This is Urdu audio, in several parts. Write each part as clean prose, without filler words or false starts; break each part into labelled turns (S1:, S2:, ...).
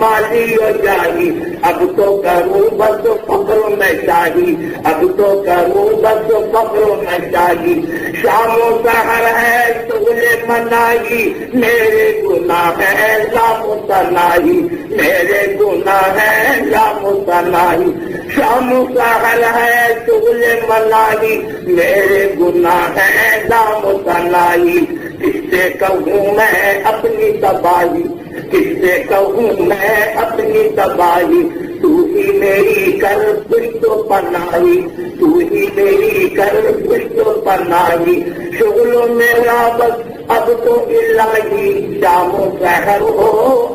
S1: مالی و جاہی، اب تو کروں بس فخر میں شاہی، اب تو کروں بس فخر میں شاہی، شام و سحر ہے شغل مناہی، میرے گناہ ہے لامتناہی، میرے گناہ ہے لامتناہی، شام و سحر ہے شغل مناہی، میرے گناہ ہے لامتناہی، کس سے کہوں میں اپنی تباہی، کس سے کہوں میں اپنی تباہی، تو ہی میری کر پشت و پناہی، تو ہی میری کر پشت و پناہی، شغل میرا بس اب تو الہی، شام و سحر ہو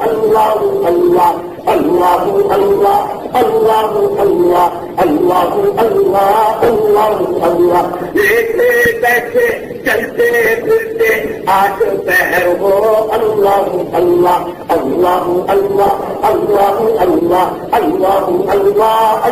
S1: اللہ اللہ اللہ اللہ اللہ اللہ اللہ اللہ اللہ اللہ، لیتے بیٹھے چلتے پھرتے آج پہر ہو اللہ اللہ اللہ اللہ اللہ اللہ اللہ اللہ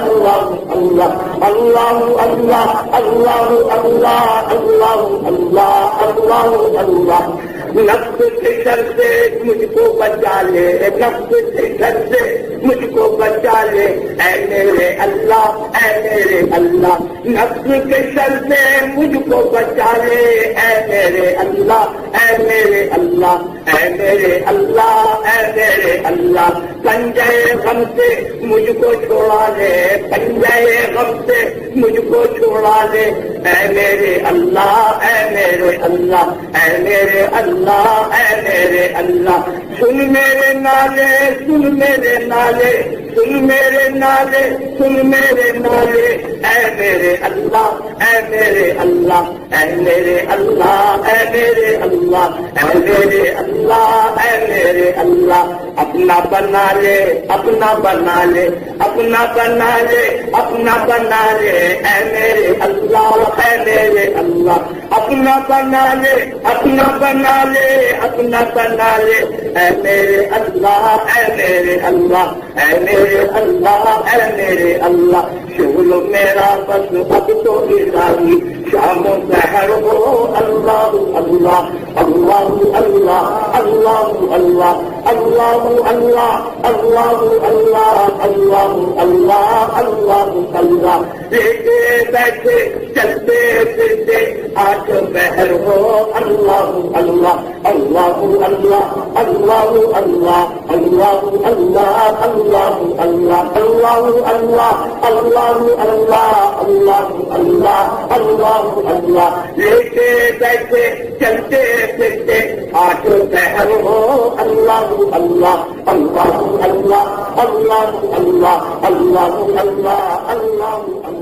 S1: اللہ اللہ اللہ اللہ اللہ اللہ اللہ اللہ اللہ، نفس کے شر سے مجھ کو بچا لے، نفس کے شر سے مجھ کو بچا لے، اے میرے اللہ اے میرے اللہ، نفس کے شر سے مجھ کو بچا لے، اے میرے اللہ اے میرے اللہ اے میرے اللہ اے میرے اللہ، پنجے غم سے مجھ کو چھوڑا لے، پنجے غم سے مجھ کو چھوڑا لے، اے میرے اللہ اے میرے اللہ اے میرے اللہ اے میرے اللہ، سن میرے نالے سن میرے نالے سن میرے نالے سن میرے نالے، اے میرے اللہ اے میرے اللہ اے میرے اللہ اے میرے اللہ اے میرے اللہ اے میرے اللہ، اپنا بنا لے اپنا بنا لے اپنا بنا لے اپنا بنا لے، اے میرے اللہ اے میرے اللہ، اپنا بنا لے اپنا بنا لے اپنا بنا لے، اے میرے اللہ اے میرے اللہ اے میرے اللہ اے میرے اللہ، شغل میرا بس اب تو الہی، شام و سحر ہو اللہ اللہ اللہ اللہ اللہ اللہ اللہ اللہ اللہ اللہ اللہ اللہ اللہ اللہ، لیتے بیٹھے چلتے پھرتے آج بہر ہو اللہ اللہ اللہ اللہ اللہ اللہ اللہ اللہ اللہ اللہ اللہ اللہ اللہ اللہ اللہ اللہ اللہ اللہ، لیتے بیٹھے چلتے پھرتے آج بہر ہو اللہ اللہ اللہ اللہ اللہ اللہ اللہ اللہ اللہ اللہ